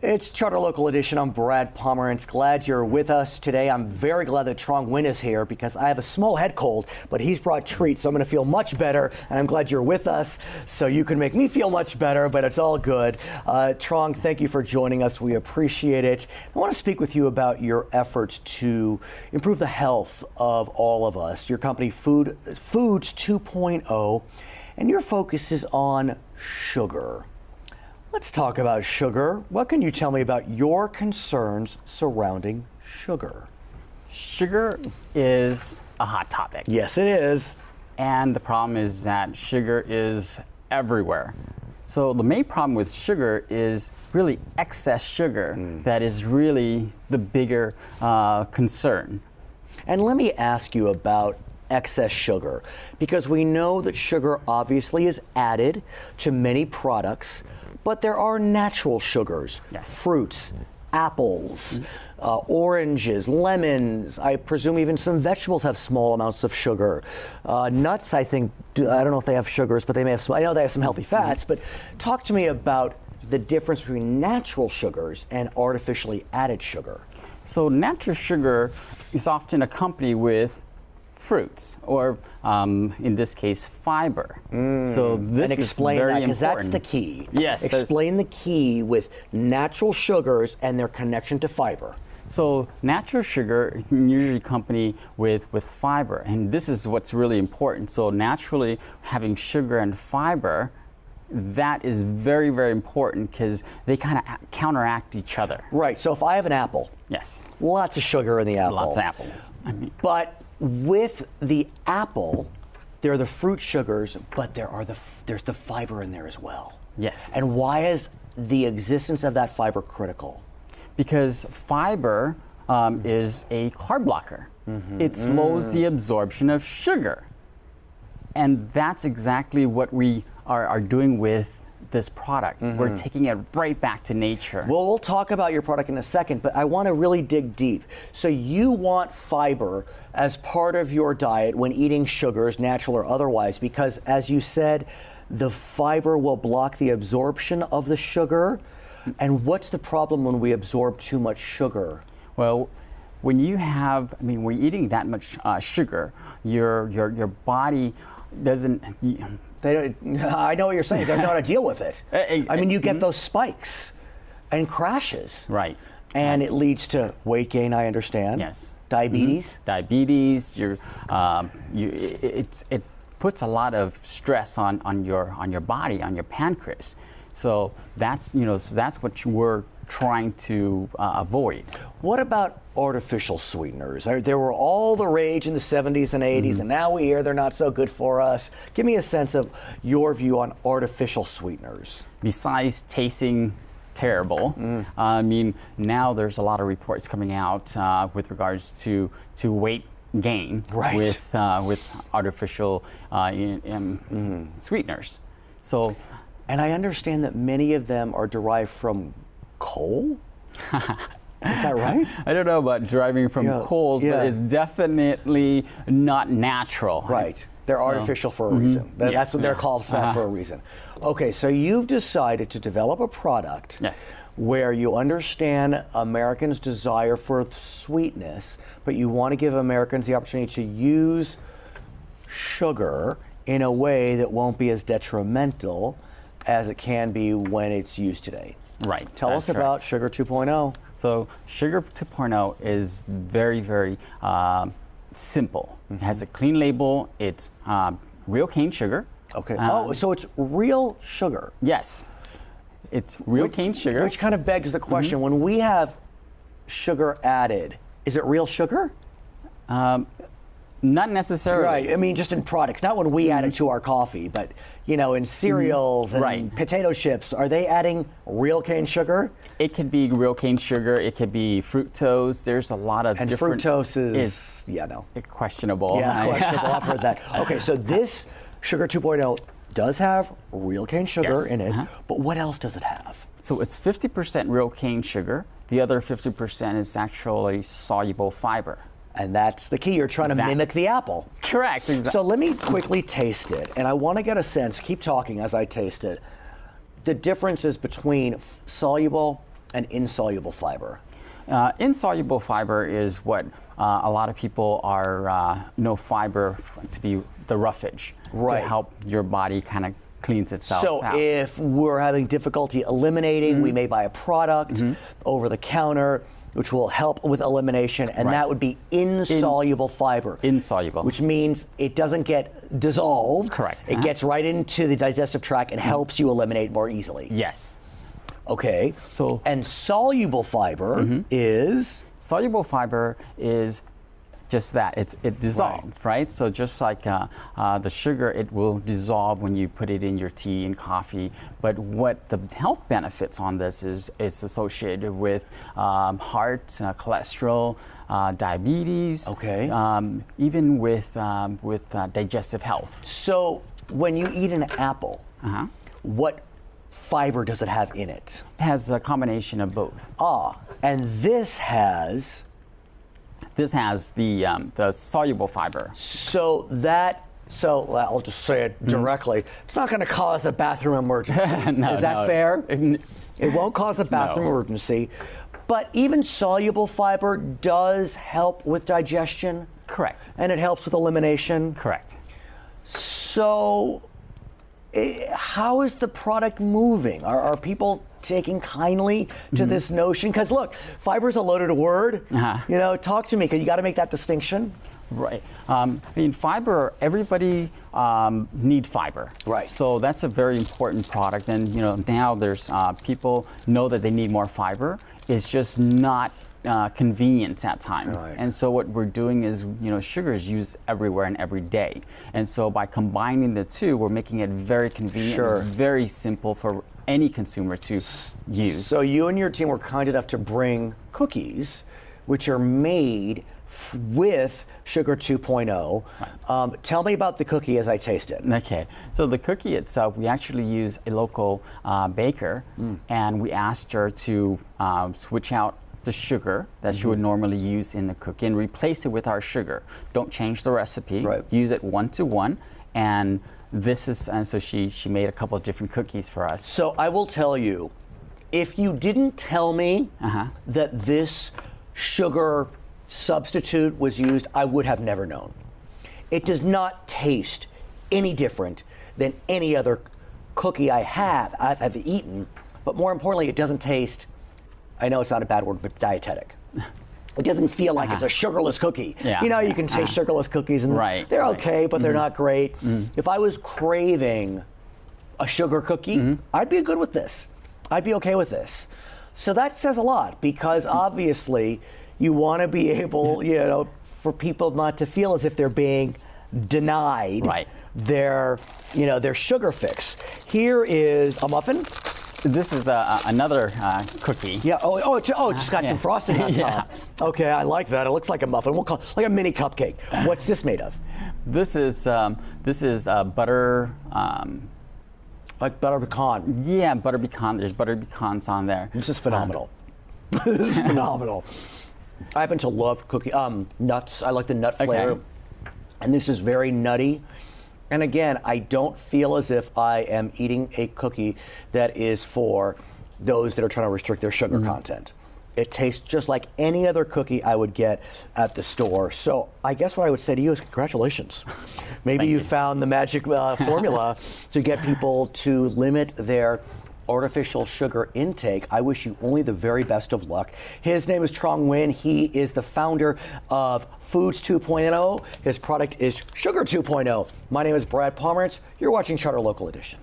It's Charter Local Edition. I'm Brad Pomerance. Glad you're with us today. I'm very glad that Trong Nguyen is here because I have a small head cold, but he's brought treats, so I'm going to feel much better. And I'm glad you're with us so you can make me feel much better, but it's all good. Trong, thank you for joining us. We appreciate it. I want to speak with you about your efforts to improve the health of all of us. Your company, Foods 2.0, and your focus is on sugar. Let's talk about sugar. What can you tell me about your concerns surrounding sugar? Sugar is a hot topic. Yes, it is. And the problem is that sugar is everywhere. So the main problem with sugar is really excess sugar that is really the bigger concern. And let me ask you about excess sugar, because we know that sugar obviously is added to many products, but there are natural sugars, yes. Fruits, apples, oranges, lemons. I presume even some vegetables have small amounts of sugar. Nuts, I think, I don't know if they have sugars, but they may have some, I know they have some healthy fats, but talk to me about the difference between natural sugars and artificially added sugar. So natural sugar is often accompanied with fruits, or in this case, fiber. So this and explain is very that, because important. that's the key. Yes. Explain the key with natural sugars and their connection to fiber. So natural sugar usually accompanied with fiber, and this is what's really important. So naturally having sugar and fiber, that is very, very important because they kind of counteract each other. Right, so if I have an apple, yes, lots of sugar in the apple. Lots of apples. But with the apple, there are the fruit sugars, but there's the fiber in there as well. Yes. And why is the existence of that fiber critical? Because fiber is a carb blocker. It slows the absorption of sugar. And that's exactly what we are doing with this product. We're taking it right back to nature. Well, we'll talk about your product in a second, but I want to really dig deep. So you want fiber as part of your diet when eating sugars, natural or otherwise, because as you said, the fiber will block the absorption of the sugar. And what's the problem when we absorb too much sugar? Well, when you have, when you're eating that much sugar, your body doesn't. I know what you're saying. It doesn't know how to deal with it. I mean, you get those spikes and crashes. Right. And it leads to weight gain, I understand. Yes. Diabetes. Diabetes. It puts a lot of stress on your body, on your pancreas. So that's that's what we're trying to avoid. What about artificial sweeteners? There were all the rage in the 70s and 80s, and now we hear they're not so good for us. Give me a sense of your view on artificial sweeteners. Besides tasting terrible, now there's a lot of reports coming out with regards to weight gain with artificial sweeteners. So. And I understand that many of them are derived from coal? Is that right? I don't know about deriving from coal, but it's definitely not natural. Right. They're artificial for a reason. That's what they're called for a reason. Okay, so you've decided to develop a product where you understand Americans' desire for sweetness, but you want to give Americans the opportunity to use sugar in a way that won't be as detrimental as it can be when it's used today. Right. Tell us about Sugar 2.0. So Sugar 2.0 is very, very simple. It has a clean label. It's real cane sugar. Okay. So it's real sugar. Yes. It's real cane sugar. Which kind of begs the question, when we have sugar added, is it real sugar? Not necessarily. Right. I mean, just in products, not when we add it to our coffee, but in cereals and potato chips. Are they adding real cane sugar? It could be real cane sugar. It could be fructose. There's a lot of different. Fructose is questionable. Yeah, questionable. I've heard that. Okay, so this Sugar 2.0 does have real cane sugar in it, but what else does it have? So it's 50% real cane sugar. The other 50% is actually soluble fiber. And that's the key. You're trying to mimic the apple. Correct. Exactly. So let me quickly taste it. And I want to get a sense, keep talking as I taste it, the differences between soluble an insoluble fiber? Insoluble fiber is what a lot of people are know fiber to be the roughage, right, to help your body kind of cleans itself so out. If we're having difficulty eliminating, we may buy a product over the counter which will help with elimination, and that would be insoluble fiber. Insoluble. Which means it doesn't get dissolved. Correct. It gets right into the digestive tract and helps you eliminate more easily. Yes. Okay. So, and soluble fiber is? Soluble fiber is just that. It dissolves, right? So just like the sugar, it will dissolve when you put it in your tea and coffee. But what the health benefits on this is it's associated with heart, cholesterol, diabetes, even with digestive health. So when you eat an apple, what fiber does it have in it? It has a combination of both. And this has? This has the soluble fiber. So I'll just say it directly. It's not going to cause a bathroom emergency. Is that fair? It won't cause a bathroom emergency. But even soluble fiber does help with digestion. Correct. And it helps with elimination. Correct. So how is the product moving? Are people taking kindly to this notion? Because look, fiber is a loaded word. You know, talk to me, because you got to make that distinction. Right. I mean, fiber, everybody need fiber. Right. So that's a very important product. And, you know, now there's people know that they need more fiber. It's just not convenient at times. Right. And so what we're doing is, you know, sugar is used everywhere and every day. And so by combining the two, we're making it very convenient, very simple for any consumer to use. So you and your team were kind enough to bring cookies, which are made with Sugar 2.0. Right. Tell me about the cookie as I taste it. Okay, so the cookie itself, we actually use a local baker, and we asked her to switch out the sugar that she would normally use in the cookie and replace it with our sugar. Don't change the recipe. Right. Use it 1-to-1, and this is, and so she made a couple of different cookies for us. So I will tell you, if you didn't tell me that this sugar substitute was used, I would have never known. It does not taste any different than any other cookie I've eaten, but more importantly, it doesn't taste, I know it's not a bad word, but dietetic. It doesn't feel like it's a sugarless cookie. You know, you can taste sugarless cookies and they're okay, but they're not great. If I was craving a sugar cookie, I'd be good with this. I'd be okay with this. So that says a lot, because obviously you want to be able, you know, for people not to feel as if they're being denied their, you know, their sugar fix. Here is a muffin. This is another cookie. Yeah. It just got some frosting on top. Okay, I like that. It looks like a muffin. We'll call it like a mini cupcake. What's this made of? This is butter. Like butter pecan. Yeah, butter pecan. There's butter pecans on there. This is phenomenal. This is phenomenal. I happen to love cookie nuts. I like the nut flavor, and this is very nutty. And again, I don't feel as if I am eating a cookie that is for those that are trying to restrict their sugar content. It tastes just like any other cookie I would get at the store. So I guess what I would say to you is congratulations. Maybe you found the magic formula to get people to limit their artificial sugar intake. I wish you only the very best of luck. His name is Trong Nguyen. He is the founder of Foods 2.0. His product is Sugar 2.0. My name is Brad Pomerance. You're watching Charter Local Edition.